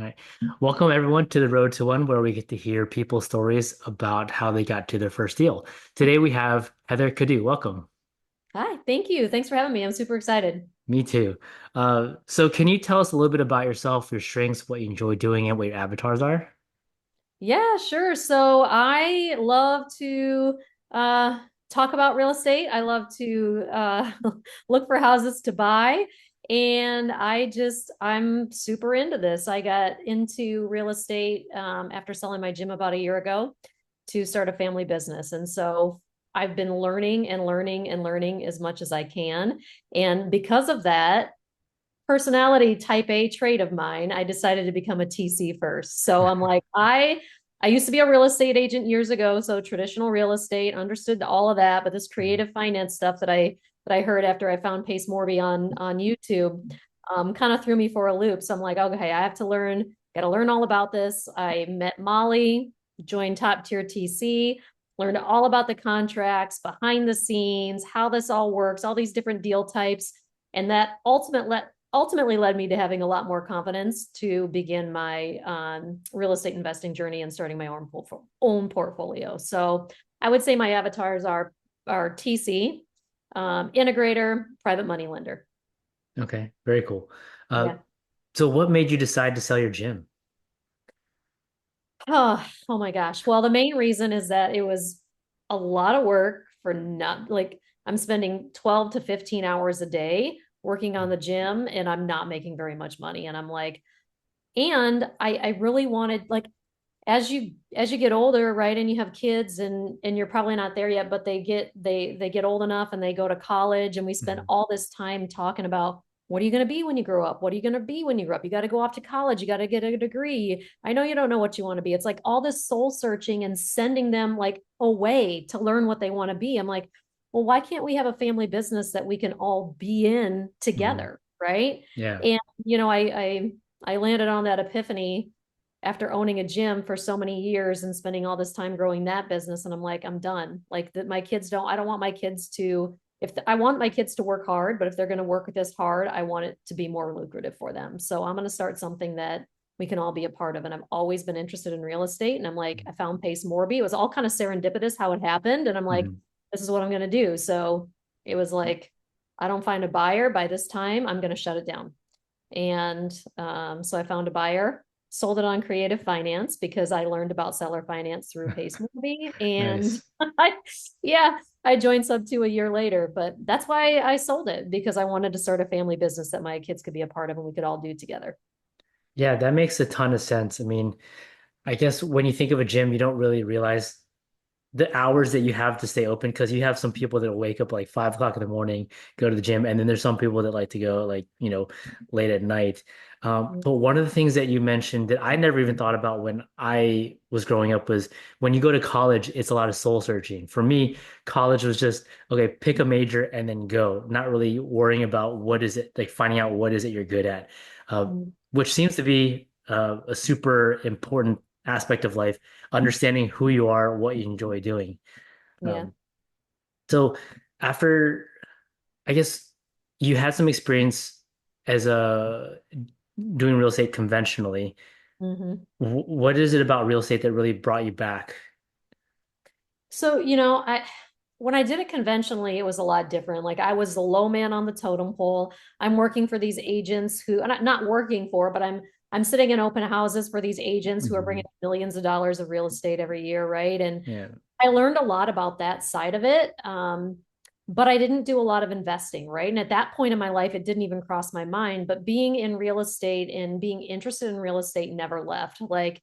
All right. Welcome everyone to the Road to One, where we get to hear people's stories about how they got to their first deal. Today we have Heather Kiddoo. Welcome. Hi, thank you. Thanks for having me. I'm super excited. Me too. So can you tell us a little bit about yourself, your strengths, what you enjoy doing, and what your avatars are? Yeah, sure. So I love to uh, talk about real estate. I love to look for houses to buy. And I'm super into this. I got into real estate after selling my gym about a year ago to start a family business. And so I've been learning and learning and learning as much as I can. And because of that, personality type A trait of mine, I decided to become a TC first. So I'm like, I used to be a real estate agent years ago, so traditional real estate, understood all of that, but this Mhm. creative finance stuff that I heard after I found Pace Morby on YouTube kind of threw me for a loop. So I'm like, okay, I have to learn, got to learn all about this. I met Molly, joined top tier TC, learned all about the contracts, behind the scenes, how this all works, all these different deal types. And that ultimately led me to having a lot more confidence to begin my real estate investing journey and starting my own portfolio. So I would say my avatars are TC, integrator, private money lender. Okay, very cool. Uh, Yeah. so what made you decide to sell your gym? Oh my gosh. Well, the main reason is that it was a lot of work for not like I'm spending 12 to 15 hours a day working on the gym and I'm not making very much money. And I'm like, and I really wanted like as you get older, right, and you have kids and you're probably not there yet, but they get old enough and they go to college and we spend Mhm. all this time talking about what are you going to be when you grow up? What are you going to be when you grow up? You got to go off to college. You got to get a degree. I know you don't know what you want to be. It's like all this soul searching and sending them like away to learn what they want to be. I'm like, well, why can't we have a family business that we can all be in Mhm. together, right? Yeah. And I landed on that epiphany after owning a gym for so many years and spending all this time growing that business. And I'm like, I'm done. Like that my kids don't, I don't want my kids to, I want my kids to work hard, but if they're going to work this hard, I want it to be more lucrative for them. So I'm going to start something that we can all be a part of. And I've always been interested in real estate. And I'm like, I found Pace Morby. It was all kind of serendipitous how it happened. And I'm like, Mhm. this is what I'm going to do. So it was like, I don't find a buyer by this time, I'm going to shut it down. And so I found a buyer, sold it on creative finance because I learned about seller finance through Pace Movie. And Nice. I, yeah, I joined Sub 2 a year later, but that's why I sold it because I wanted to start a family business that my kids could be a part of and we could all do together. Yeah, that makes a ton of sense. I mean, I guess when you think of a gym, you don't really realize the hours that you have to stay open because you have some people that wake up like 5 o'clock in the morning, go to the gym, and then there's some people that like to go like, late at night. But one of the things that you mentioned that I never even thought about when I was growing up was when you go to college, it's a lot of soul searching. For me, college was just, okay, pick a major and then go, not really worrying about what is it, like finding out what is it you're good at, uh, Mm, which seems to be a super important aspect of life, understanding who you are, what you enjoy doing. yeah. Um, so after, I guess you had some experience as a doing real estate conventionally. Mm-hmm. What is it about real estate that really brought you back? So, when I did it conventionally, it was a lot different. Like I was the low man on the totem pole. I'm working for these agents who not working for, but I'm sitting in open houses for these agents who are bringing Mhm. millions of dollars of real estate every year, right? And Yeah. I learned a lot about that side of it. But I didn't do a lot of investing, right? And at that point in my life, it didn't even cross my mind. But being in real estate and being interested in real estate never left. Like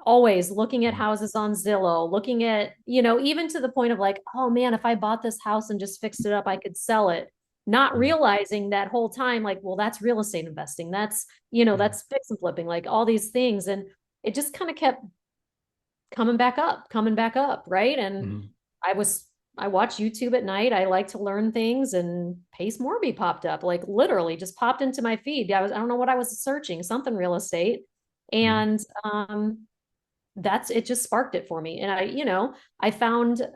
always looking at Mhm. houses on Zillow, looking at, even to the point of like, oh man, if I bought this house and just fixed it up, I could sell it. Not Mhm. realizing that whole time, like, well, that's real estate investing. That's, Mhm. that's fix and flipping, like all these things. And it just kind of kept coming back up, right? And Mhm. I was I watch YouTube at night. I like to learn things and Pace Morby popped up, like literally just popped into my feed. I don't know what I was searching, something real estate. Mhm. And that's it just sparked it for me. And I found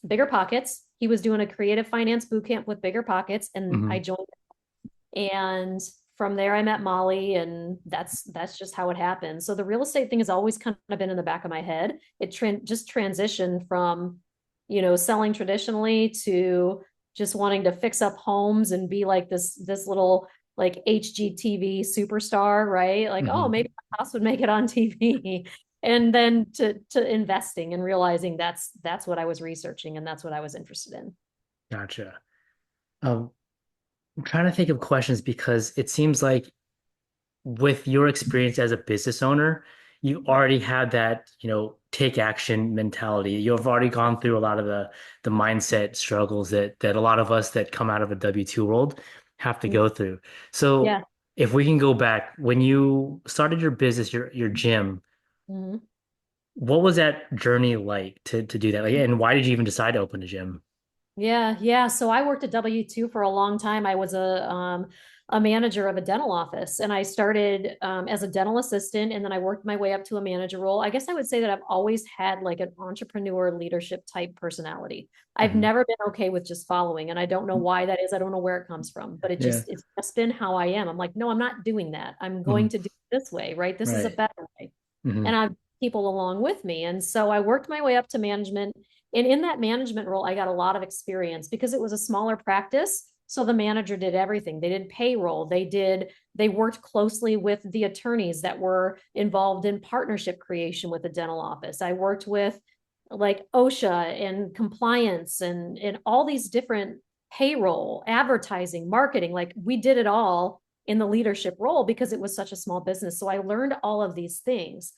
Bigger Pockets. He was doing a creative finance boot camp with Bigger Pockets, and I Mhm. joined and from there I met Molly, and that's just how it happened. So the real estate thing has always kind of been in the back of my head. It just transitioned from, selling traditionally to just wanting to fix up homes and be like this little like HGTV superstar, right? Like, oh, Hmm. maybe my house would make it on TV. And then to investing and realizing that's what I was researching and that's what I was interested in. Gotcha. Um, I'm trying to think of questions because it seems like with your experience as a business owner, you already had that, take action mentality. You've already gone through a lot of the mindset struggles that a lot of us that come out of a W-2 world have to go through. So Yeah. if we can go back, when you started your business, your gym, Mhm. what was that journey like to do that? Like, and why did you even decide to open a gym? Yeah, yeah. So I worked at W-2 for a long time. I was a manager of a dental office, and I started as a dental assistant, and then I worked my way up to a manager role. I guess I would say that I've always had like an entrepreneur leadership type personality. I've Hmm. never been okay with just following, and I don't know why that is. I don't know where it comes from, but Yeah. it's just been how I am. I'm like, no, I'm not doing that. I'm Hmm. going to do it this way, right? This is a Right. better way. Hmm. And I've people along with me. And so I worked my way up to management. And in that management role, I got a lot of experience because it was a smaller practice. So the manager did everything. They did payroll. They worked closely with the attorneys that were involved in partnership creation with the dental office. I worked with like OSHA and compliance and all these different payroll, advertising, marketing. Like we did it all in the leadership role because it was such a small business. So I learned all of these things.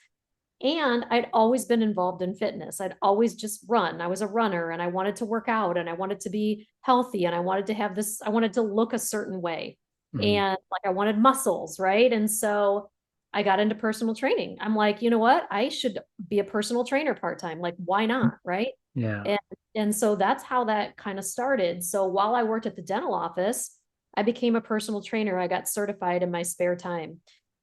And I'd always been involved in fitness. I'd always just run. I was a runner and I wanted to work out and I wanted to be healthy and I wanted to have this, I wanted to look a certain way. Hmm. And like I wanted muscles, right? And so I got into personal training. I'm like, you know what? I should be a personal trainer part-time. Like, why not? Right. Yeah. And and so that's how that kind of started. So while I worked at the dental office, I became a personal trainer. I got certified in my spare time,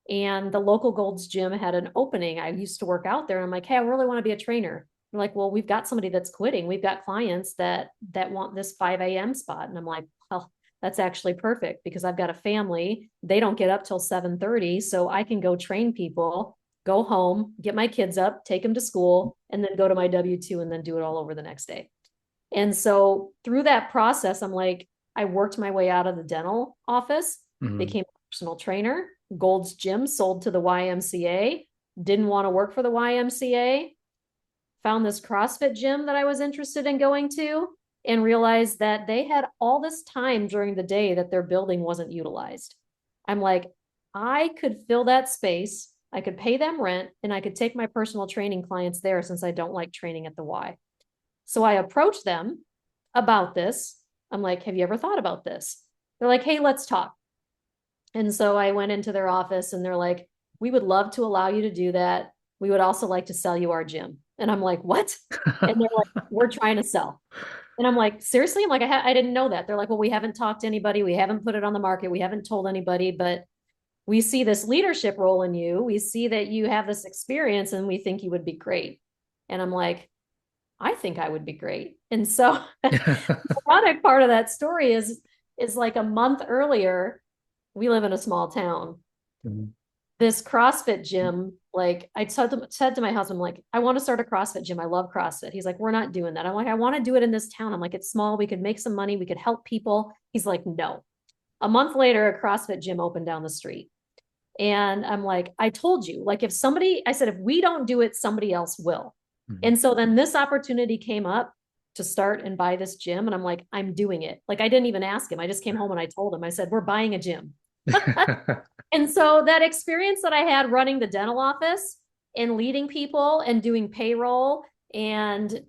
and the local Gold's Gym had an opening. I used to work out there. And I'm like, hey, I really want to be a trainer. They're like, well, we've got somebody that's quitting. We've got clients that want this 5 a.m. spot. And I'm like, well, that's actually perfect because I've got a family. They don't get up till 7:30. So I can go train people, go home, get my kids up, take them to school, and then go to my W-2 and then do it all over the next day. And so through that process, I'm like, I worked my way out of the dental office, Hmm. became a personal trainer. Gold's Gym sold to the YMCA, didn't want to work for the YMCA, found this CrossFit gym that I was interested in going to, and realized that they had all this time during the day that their building wasn't utilized. I'm like, I could fill that space, I could pay them rent, and I could take my personal training clients there since I don't like training at the Y. So I approached them about this. I'm like, have you ever thought about this? They're like, hey, let's talk. And so I went into their office and they're like, we would love to allow you to do that. We would also like to sell you our gym. And I'm like, what? And they're like, we're trying to sell. And I'm like, seriously? I'm like, I didn't know that. They're like, well, we haven't talked to anybody. We haven't put it on the market. We haven't told anybody, but we see this leadership role in you. We see that you have this experience and we think you would be great. And I'm like, I think I would be great. And so the ironic part of that story is like a month earlier, we live in a small town. Mhm. This CrossFit gym, like I said to my husband, like, I want to start a CrossFit gym. I love CrossFit. He's like, we're not doing that. I'm like, I want to do it in this town. I'm like, it's small. We could make some money. We could help people. He's like, no. A month later, a CrossFit gym opened down the street. And I'm like, I told you, like, if somebody, I said, if we don't do it, somebody else will. Mhm. And so then this opportunity came up to start and buy this gym. And I'm like, I'm doing it. Like, I didn't even ask him. I just came home and I told him, I said, we're buying a gym. And so that experience that I had running the dental office and leading people and doing payroll and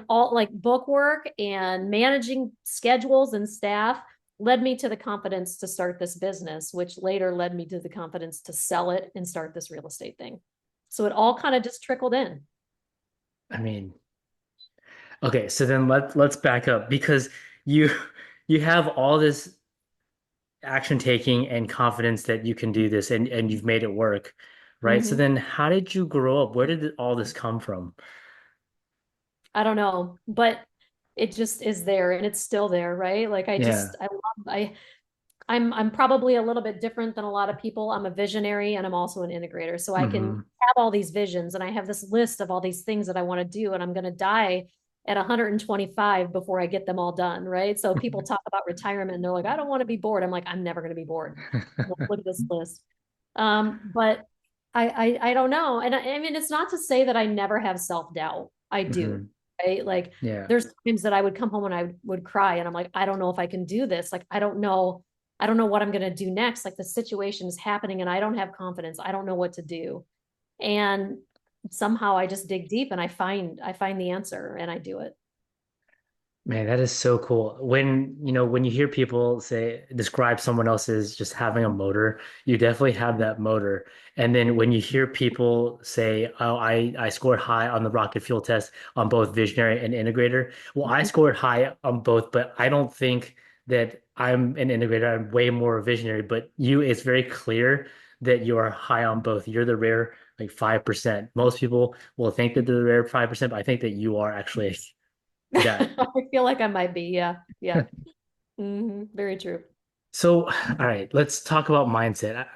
all like book work and managing schedules and staff led me to the confidence to start this business, which later led me to the confidence to sell it and start this real estate thing. So it all kind of just trickled in. I mean, okay, so then let's back up because you you have all this action taking and confidence that you can do this and you've made it work, right? So Mm-hmm. then how did you grow up? Where did all this come from? I don't know, but it just is there and it's still there, right? Like Yeah. I love, I'm probably a little bit different than a lot of people. I'm a visionary and I'm also an integrator. So I can Hmm. have all these visions and I have this list of all these things that I want to do and I'm going to die at 125 before I get them all done, right? So people talk about retirement and they're like, I don't want to be bored. I'm like, I'm never going to be bored. Look at this list. But I don't know. And I mean, it's not to say that I never have self-doubt. I do, Hmm. right? Like Yeah. there's times that I would come home and I would cry and I'm like, I don't know if I can do this. Like, I don't know what I'm going to do next. Like the situation is happening and I don't have confidence. I don't know what to do. And somehow I just dig deep and I find the answer and I do it. Man, that is so cool. When you hear people say describe someone else as just having a motor, you definitely have that motor. And then when you hear people say, "Oh, I scored high on the rocket fuel test on both visionary and integrator." Well, I scored high on both, but I don't think that I'm an integrator. I'm way more visionary, but it's very clear that you are high on both. You're the rare like 5%. Most people will think that they're the rare 5%, but I think that you are actually that. I feel like I might be. Yeah. Yeah. Very true. So, all right, let's talk about mindset.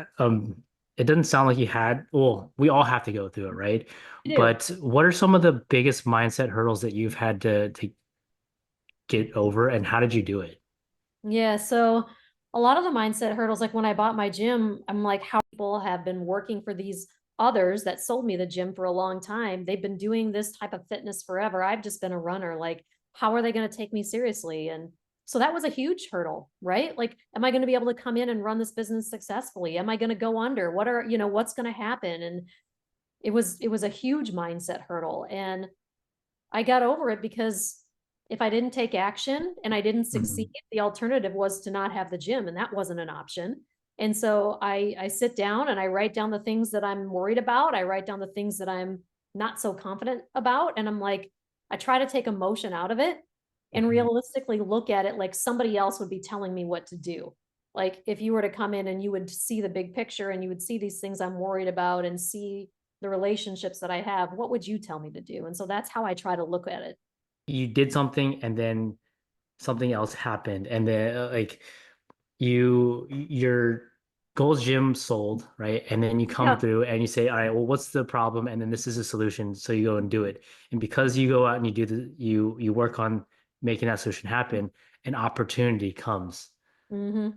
It doesn't sound like you had, well, we all have to go through it, right? I do. But what are some of the biggest mindset hurdles that you've had to get over, and how did you do it? Yeah, so a lot of the mindset hurdles, like when I bought my gym, I'm like, how people have been working for these others that sold me the gym for a long time. They've been doing this type of fitness forever. I've just been a runner. Like, how are they going to take me seriously? And so that was a huge hurdle, right? Like, am I going to be able to come in and run this business successfully? Am I going to go under? What's going to happen? And it was a huge mindset hurdle. And I got over it because if I didn't take action and I didn't succeed, Mhm. the alternative was to not have the gym, and that wasn't an option. And so I sit down and I write down the things that I'm worried about. I write down the things that I'm not so confident about, and I'm like, I try to take emotion out of it and Mhm. realistically look at it like somebody else would be telling me what to do. Like if you were to come in and you would see the big picture and you would see these things I'm worried about and see the relationships that I have, what would you tell me to do? And so that's how I try to look at it. You did something, and then something else happened, and then like your Gold's Gym sold, right? And then you come Yeah. through and you say, all right, well, what's the problem? And then this is a solution. So you go and do it. And because you go out and you do you work on making that solution happen, an opportunity comes. hmm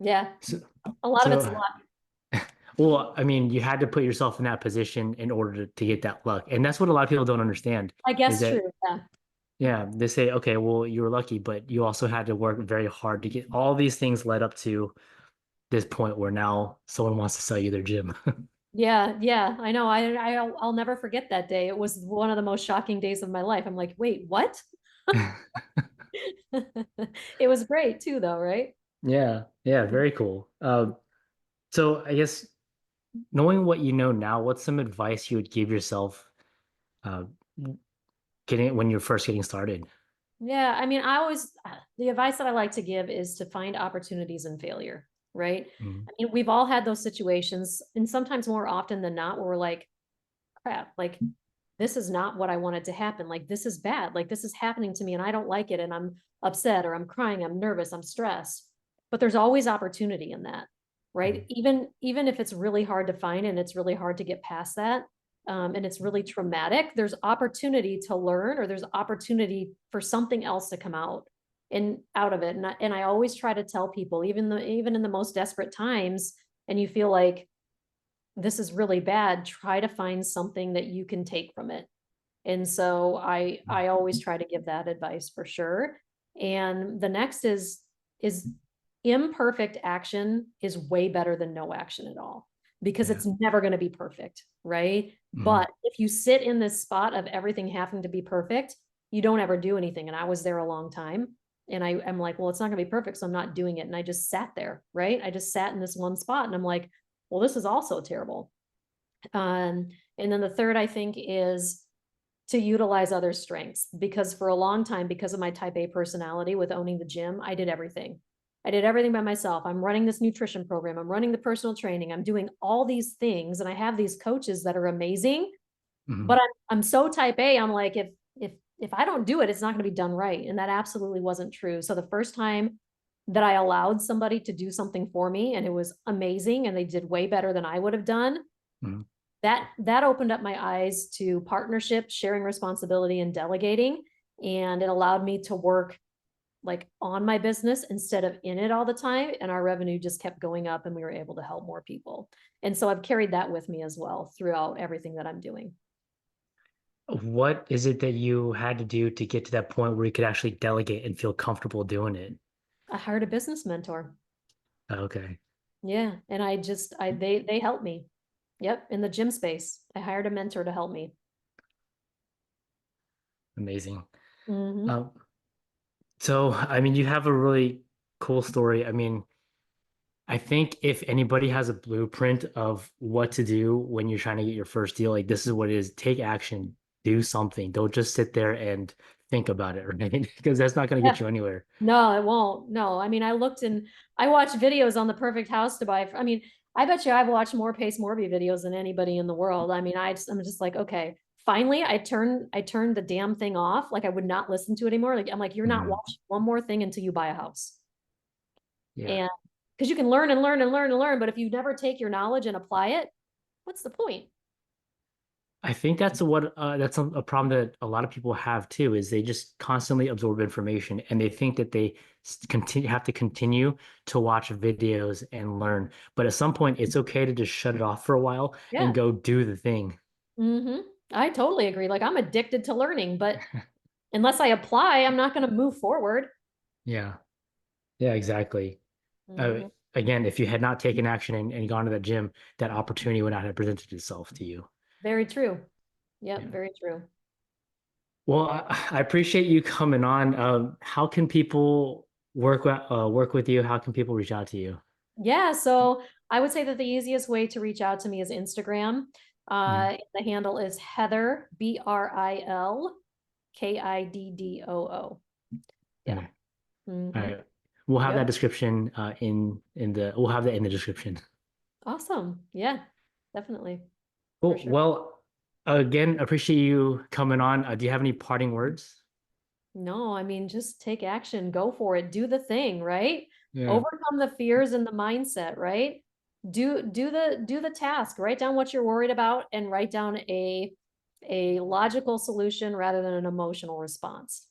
Yeah. So, A lot of it's so luck. well, I mean, you had to put yourself in that position in order to get that luck. And that's what a lot of people don't understand I is guess true. that, Yeah. yeah, they say, okay, well, you were lucky, but you also had to work very hard to get all these things led up to this point where now someone wants to sell you their gym. Yeah. Yeah. I know. I'll never forget that day. It was one of the most shocking days of my life. I'm like, wait, what? It was great too, though, right? Yeah, yeah, very cool. So I guess knowing what you know now, what's some advice you would give yourself uh, getting when you're first getting started? Yeah, I mean, I always the advice that I like to give is to find opportunities in failure, right? Mhm. I mean, we've all had those situations, and sometimes more often than not, where we're like, crap, like this is not what I wanted to happen. Like this is bad. Like this is happening to me and I don't like it and I'm upset or I'm crying, I'm nervous, I'm stressed. But there's always opportunity in that, right? Mhm. Even if it's really hard to find and it's really hard to get past that, and it's really traumatic, there's opportunity to learn or there's opportunity for something else to come out and out of it. And I always try to tell people, even in the most desperate times, and you feel like this is really bad, try to find something that you can take from it. And so I always try to give that advice for sure. And the next is imperfect action is way better than no action at all because Yeah. it's never going to be perfect, right? Mhm. But if you sit in this spot of everything having to be perfect, you don't ever do anything. And I was there a long time. And I'm like, well, it's not going to be perfect. So I'm not doing it. And I just sat there, right? I just sat in this one spot and I'm like, well, this is also terrible. And then the third, I think, is to utilize other strengths because for a long time, because of my type A personality with owning the gym, I did everything. I did everything by myself. I'm running this nutrition program. I'm running the personal training. I'm doing all these things. And I have these coaches that are amazing, Mhm. but I'm so type A. I'm like, if I don't do it, it's not going to be done right. And that absolutely wasn't true. So the first time that I allowed somebody to do something for me and it was amazing and they did way better than I would have done. Mhm. That opened up my eyes to partnership, sharing responsibility, and delegating. And it allowed me to work like on my business instead of in it all the time. And our revenue just kept going up and we were able to help more people. And so I've carried that with me as well throughout everything that I'm doing. What is it that you had to do to get to that point where you could actually delegate and feel comfortable doing it? I hired a business mentor. Okay, Yeah. And they helped me. Yep. In the gym space, I hired a mentor to help me. amazing. Hmm. Um, so, I mean, you have a really cool story. I mean, I think if anybody has a blueprint of what to do when you're trying to get your first deal, like this is what it is. Take action, do something. Don't just sit there and think about it, right? Because that's not going to get Yeah. you anywhere. No, it won't. No, I mean, I watched videos on the perfect house to buy. I mean, I bet you I've watched more Pace Morby videos than anybody in the world. I mean, I'm just like, okay, finally, I turned the damn thing off. Like I would not listen to it anymore. Like I'm like, you're not Mhm. watching one more thing until you buy a house. Yeah. And because you can learn and learn and learn and learn, but if you never take your knowledge and apply it, what's the point? I think that's a problem that a lot of people have too, is they just constantly absorb information and they think that they continue have to continue to watch videos and learn. But at some point, it's okay to just shut it off for a while and Yeah. go do the thing. Hmm. I totally agree. Like I'm addicted to learning, but unless I apply, I'm not going to move forward. Yeah. Yeah, exactly. Uh, Hmm. again, if you had not taken action and gone to the gym, that opportunity would not have presented itself to you. Very true. Yep, Yeah. very true. Well, I appreciate you coming on. How can people work with you? How can people reach out to you? Yeah, so I would say that the easiest way to reach out to me is Instagram. Mhm. The handle is Heather, Brilkiddoo. Yeah. Okay. All Hmm. right. We'll have that Yep. description in the we'll have that in the description. Awesome. Yeah, definitely. For Cool. sure. Well, again, appreciate you coming on. Do you have any parting words? No, I mean, just take action, go for it, do the thing, right? Yeah. Overcome the fears and the mindset, right? Do the task. Write down what you're worried about and write down a logical solution rather than an emotional response.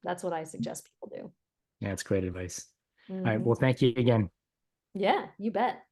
That's what I suggest people do. Yeah, it's great advice. All right. Hmm. Well, thank you again. Yeah, you bet.